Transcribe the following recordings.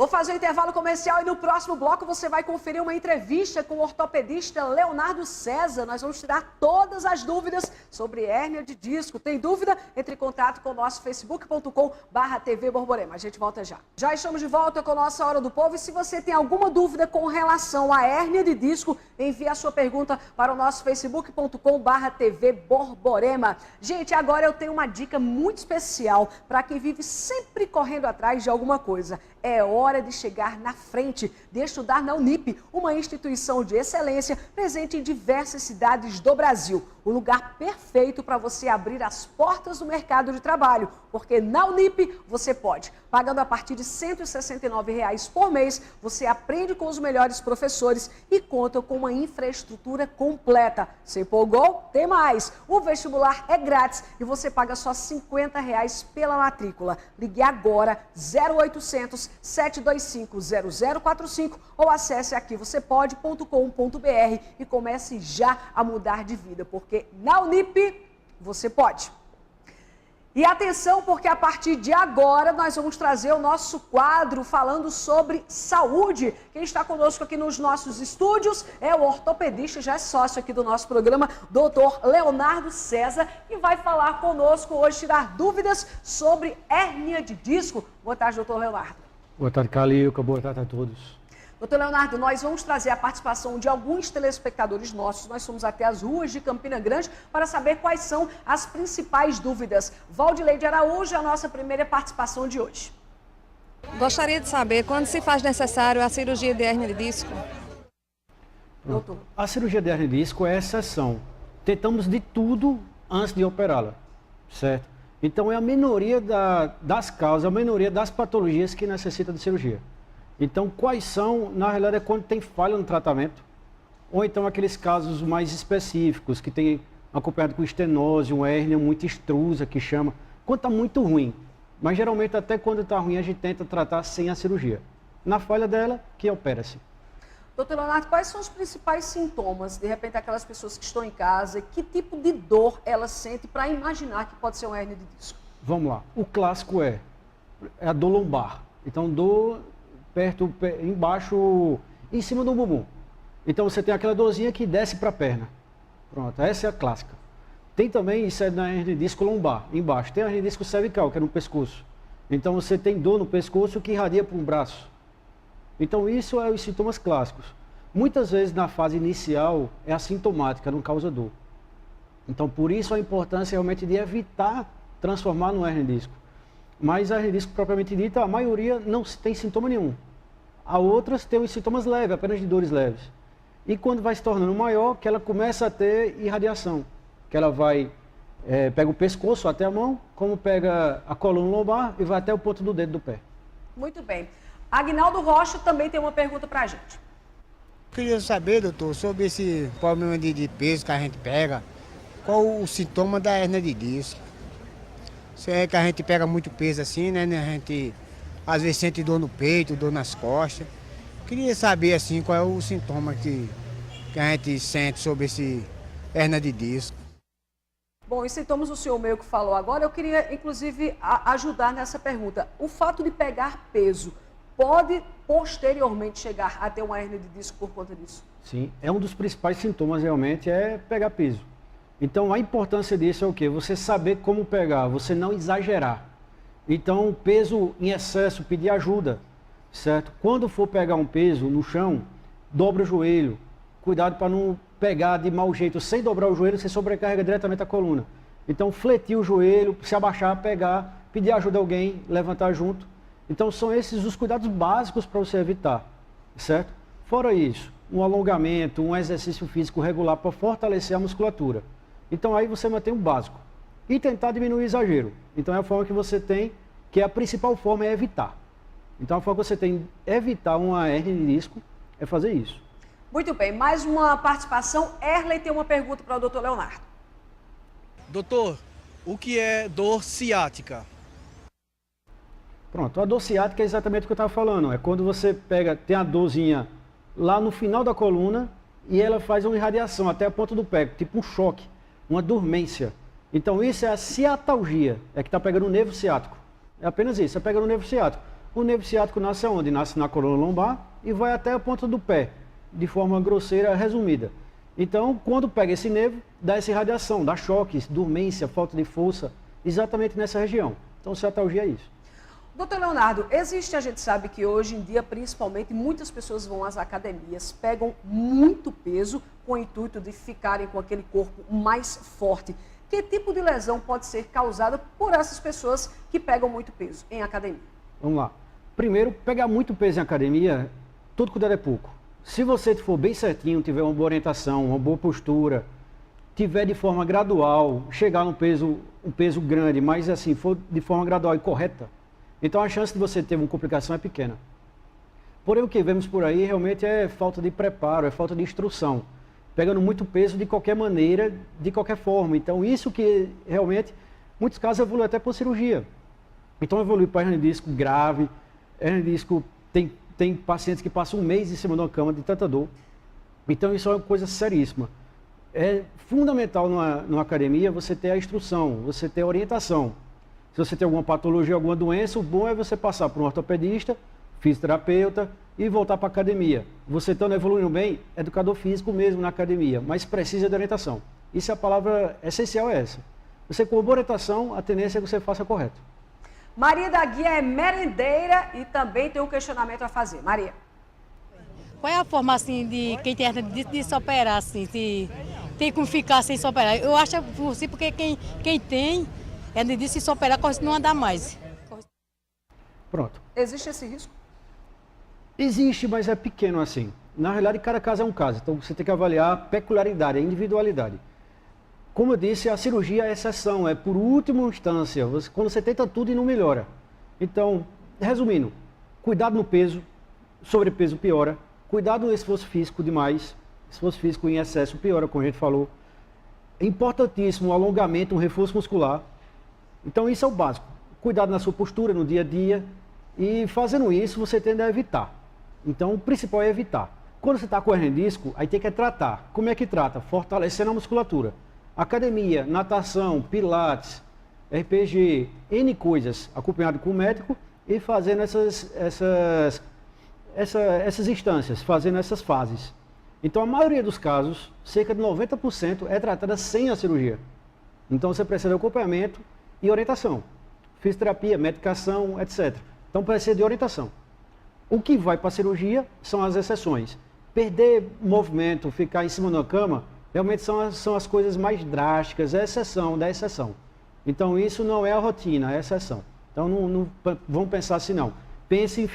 Vou fazer um intervalo comercial e no próximo bloco você vai conferir uma entrevista com o ortopedista Leonardo César. Nós vamos tirar todas as dúvidas sobre hérnia de disco. Tem dúvida? Entre em contato com o nosso facebook.com/TV Borborema. A gente volta já. Já estamos de volta com a nossa Hora do Povo e se você tem alguma dúvida com relação à hérnia de disco, envie a sua pergunta para o nosso facebook.com/TV Borborema. Gente, agora eu tenho uma dica muito especial para quem vive sempre correndo atrás de alguma coisa. É hora de chegar na frente, de estudar na Unip, uma instituição de excelência presente em diversas cidades do Brasil. O lugar perfeito para você abrir as portas do mercado de trabalho, porque na Unip você pode. Pagando a partir de R$ 169 por mês, você aprende com os melhores professores e conta com uma infraestrutura completa. Se empolgou? Tem mais! O vestibular é grátis e você paga só R$ 50 pela matrícula. Ligue agora 0800 725 0045 ou acesse aqui vocêpode.com.br e comece já a mudar de vida, porque na Unip você pode. E atenção, porque a partir de agora nós vamos trazer o nosso quadro falando sobre saúde. Quem está conosco aqui nos nossos estúdios é o ortopedista, já é sócio aqui do nosso programa, doutor Leonardo César, que vai falar conosco hoje, tirar dúvidas sobre hérnia de disco. Boa tarde, doutor Leonardo. Boa tarde, Calilca. Boa tarde a todos. Doutor Leonardo, nós vamos trazer a participação de alguns telespectadores nossos. Nós fomos até as ruas de Campina Grande para saber quais são as principais dúvidas. Valdileide Araújo, a nossa primeira participação de hoje. Gostaria de saber quando se faz necessário a cirurgia de hérnia de disco? Doutor. A cirurgia de hérnia de disco é exceção. Tentamos de tudo antes de operá-la, certo? Então é a minoria das causas, a minoria das patologias que necessita de cirurgia. Então, quais são? Na realidade, é quando tem falha no tratamento, ou então aqueles casos mais específicos, que tem acompanhado com estenose, uma hérnia muito extrusa, que chama, quando está muito ruim. Mas, geralmente, até quando está ruim, a gente tenta tratar sem a cirurgia. Na falha dela, que opera-se. Doutor Leonardo, quais são os principais sintomas? De repente, aquelas pessoas que estão em casa, que tipo de dor elas sentem para imaginar que pode ser uma hérnia de disco? Vamos lá. O clássico é a dor lombar. Então, dor perto, embaixo, em cima do bumbum. Então você tem aquela dorzinha que desce para a perna. Pronto, essa é a clássica. Tem também, isso é na hernia de disco lombar, embaixo. Tem a hernia de disco cervical, que é no pescoço. Então você tem dor no pescoço que irradia para um braço. Então isso é os sintomas clássicos. Muitas vezes na fase inicial é assintomática, não causa dor. Então por isso a importância realmente de evitar transformar no hernia de disco. Mas a hernia de disco propriamente dita, a maioria não tem sintoma nenhum. Há outras têm os sintomas leves, apenas de dores leves. E quando vai se tornando maior, que ela começa a ter irradiação. Que ela vai, pega o pescoço até a mão, como pega a coluna lombar e vai até o ponto do dedo do pé. Muito bem. Agnaldo Rocha também tem uma pergunta para a gente. Queria saber, doutor, sobre esse problema de peso que a gente pega. Qual o sintoma da hérnia de disco? Se é que a gente pega muito peso assim, né? A gente às vezes sente dor no peito, dor nas costas. Queria saber assim qual é o sintoma que a gente sente sobre esse hérnia de disco. Bom, os sintomas o senhor meio que falou agora, eu queria inclusive ajudar nessa pergunta. O fato de pegar peso pode posteriormente chegar a ter uma hérnia de disco por conta disso? Sim, é um dos principais sintomas realmente é pegar peso. Então, a importância disso é o quê? Você saber como pegar, você não exagerar. Então, peso em excesso, pedir ajuda, certo? Quando for pegar um peso no chão, dobra o joelho. Cuidado para não pegar de mau jeito. Sem dobrar o joelho, você sobrecarrega diretamente a coluna. Então, fletir o joelho, se abaixar, pegar, pedir ajuda a alguém, levantar junto. Então, são esses os cuidados básicos para você evitar, certo? Fora isso, um alongamento, um exercício físico regular para fortalecer a musculatura. Então aí você mantém o básico. E tentar diminuir o exagero. Então é a forma que você tem, que a principal forma é evitar. Então a forma que você tem de evitar uma hérnia de disco é fazer isso. Muito bem, mais uma participação. Erley tem uma pergunta para o doutor Leonardo. Doutor, o que é dor ciática? Pronto, a dor ciática é exatamente o que eu estava falando. É quando você pega, tem a dorzinha lá no final da coluna e ela faz uma irradiação até a ponta do pé, tipo um choque, uma dormência. Então isso é a ciatalgia, é que está pegando o nervo ciático. É apenas isso, é pegando o nervo ciático. O nervo ciático nasce aonde? Nasce na coluna lombar e vai até a ponta do pé, de forma grosseira, resumida. Então, quando pega esse nervo, dá essa irradiação, dá choques, dormência, falta de força, exatamente nessa região. Então, ciatalgia é isso. Doutor Leonardo, a gente sabe que hoje em dia, principalmente, muitas pessoas vão às academias, pegam muito peso com o intuito de ficarem com aquele corpo mais forte. Que tipo de lesão pode ser causada por essas pessoas que pegam muito peso em academia? Vamos lá. Primeiro, pegar muito peso em academia, tudo cuidado é pouco. Se você for bem certinho, tiver uma boa orientação, uma boa postura, tiver de forma gradual, chegar num peso grande, mas assim, for de forma gradual e correta, então a chance de você ter uma complicação é pequena. Porém, o que vemos por aí realmente é falta de preparo, é falta de instrução. Pegando muito peso de qualquer maneira, de qualquer forma. Então, isso que realmente, muitos casos evolui até por cirurgia. Então, evolui para hernia de disco grave, hernia de disco tem pacientes que passam um mês em cima de uma cama de tanta dor. Então, isso é uma coisa seríssima. É fundamental numa academia você ter a instrução, você ter a orientação. Se você tem alguma patologia, alguma doença, o bom é você passar por um ortopedista, fisioterapeuta e voltar para a academia. Você estando evoluindo bem, educador físico mesmo na academia, mas precisa de orientação. Isso é a palavra essencial, é essa. Você com boa orientação, a tendência é que você faça correto. Maria da Guia é merendeira e também tem um questionamento a fazer. Maria. Qual é a forma, assim, de quem tem hernia de se operar, assim, tem como ficar sem se operar? Eu acho assim, porque quem tem hernia de se operar, não andar mais. Pronto. Existe esse risco? Existe, mas é pequeno assim. Na realidade, cada caso é um caso. Então, você tem que avaliar a peculiaridade, a individualidade. Como eu disse, a cirurgia é exceção, é por última instância. Quando você tenta tudo e não melhora. Então, resumindo, cuidado no peso, sobrepeso piora. Cuidado no esforço físico demais. Esforço físico em excesso piora, como a gente falou. É importantíssimo o alongamento, um reforço muscular. Então, isso é o básico. Cuidado na sua postura, no dia a dia. E fazendo isso, você tende a evitar. Então, o principal é evitar. Quando você está com hernia de disco, aí tem que tratar. Como é que trata? Fortalecendo a musculatura. Academia, natação, pilates, RPG, N coisas, acompanhado com o médico e fazendo essas instâncias, fazendo essas fases. Então, a maioria dos casos, cerca de 90%, é tratada sem a cirurgia. Então, você precisa de acompanhamento e orientação. Fisioterapia, medicação, etc. Então, precisa de orientação. O que vai para a cirurgia são as exceções. Perder movimento, ficar em cima da cama, realmente são as coisas mais drásticas, é a exceção da exceção. Então, isso não é a rotina, é a exceção. Então, não vamos pensar assim, não. Pense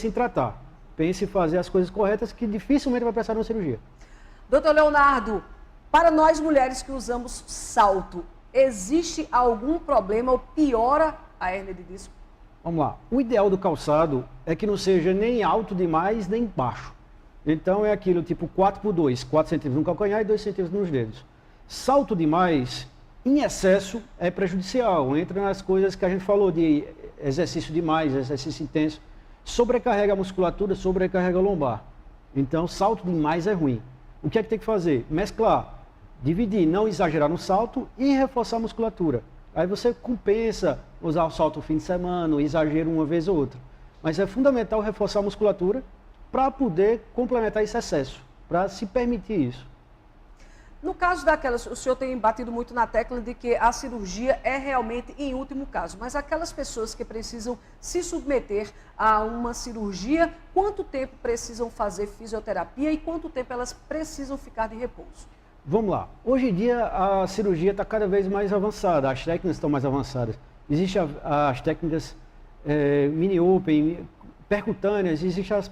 em tratar. Pense em fazer as coisas corretas, que dificilmente vai precisar de uma cirurgia. Doutor Leonardo, para nós mulheres que usamos salto, existe algum problema ou piora a hernia de disco? Vamos lá. O ideal do calçado é que não seja nem alto demais, nem baixo. Então é aquilo tipo 4x2, 4 centímetros no calcanhar e 2 centímetros nos dedos. Salto demais, em excesso, é prejudicial. Entra nas coisas que a gente falou de exercício demais, exercício intenso. Sobrecarrega a musculatura, sobrecarrega a lombar. Então salto demais é ruim. O que é que tem que fazer? Mesclar, dividir, não exagerar no salto e reforçar a musculatura. Aí você compensa usar o salto no fim de semana, o exagero uma vez ou outra. Mas é fundamental reforçar a musculatura para poder complementar esse excesso, para se permitir isso. No caso daquelas, o senhor tem batido muito na tecla de que a cirurgia é realmente em último caso, mas aquelas pessoas que precisam se submeter a uma cirurgia, quanto tempo precisam fazer fisioterapia e quanto tempo elas precisam ficar de repouso? Vamos lá. Hoje em dia a cirurgia está cada vez mais avançada, as técnicas estão mais avançadas. Existem as técnicas mini-open, percutâneas, existem as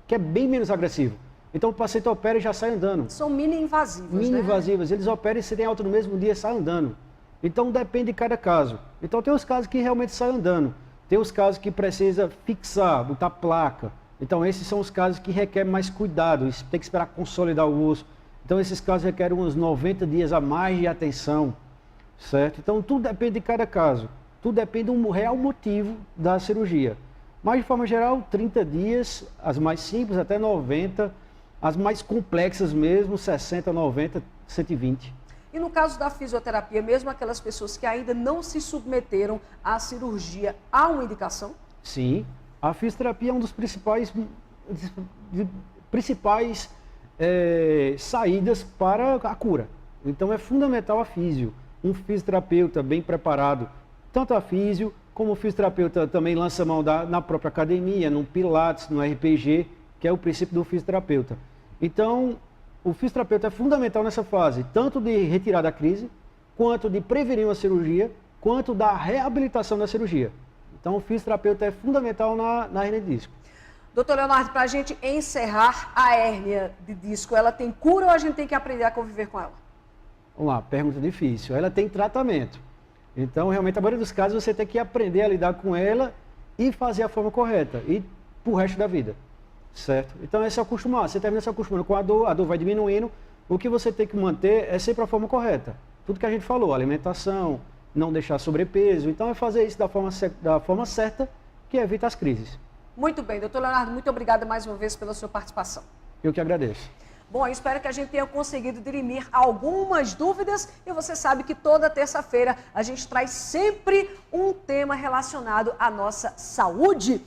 que é bem menos agressivo. Então o paciente opera e já sai andando. São mini-invasivas, Mini-invasivas, eles operam e se tem alta no mesmo dia, sai andando. Então depende de cada caso. Então tem os casos que realmente saem andando. Tem os casos que precisa fixar, botar placa. Então esses são os casos que requerem mais cuidado, tem que esperar consolidar o osso. Então esses casos requerem uns 90 dias a mais de atenção, certo? Então tudo depende de cada caso. Tudo depende do real motivo da cirurgia. Mas de forma geral, 30 dias, as mais simples até 90, as mais complexas mesmo, 60, 90, 120. E no caso da fisioterapia, mesmo aquelas pessoas que ainda não se submeteram à cirurgia, há uma indicação? Sim, A fisioterapia é um dos principais saídas para a cura. Então é fundamental a físio. Um fisioterapeuta bem preparado, tanto a físio, como o fisioterapeuta também lança mão na própria academia, no Pilates, no RPG, que é o princípio do fisioterapeuta. Então, o fisioterapeuta é fundamental nessa fase, tanto de retirar da crise, quanto de prevenir uma cirurgia, quanto da reabilitação da cirurgia. Então, o fisioterapeuta é fundamental na hernia de disco. Doutor Leonardo, para a gente encerrar, a hérnia de disco, ela tem cura ou a gente tem que aprender a conviver com ela? Vamos lá, pergunta difícil. Ela tem tratamento. Então, realmente, a maioria dos casos, você tem que aprender a lidar com ela e fazer a forma correta, e pro resto da vida, certo? Então, é se acostumar. Você termina se acostumando com a dor vai diminuindo. O que você tem que manter é sempre a forma correta. Tudo que a gente falou, alimentação, não deixar sobrepeso. Então, é fazer isso da forma certa, que evita as crises. Muito bem, doutor Leonardo, muito obrigada mais uma vez pela sua participação. Eu que agradeço. Bom, eu espero que a gente tenha conseguido dirimir algumas dúvidas e você sabe que toda terça-feira a gente traz sempre um tema relacionado à nossa saúde.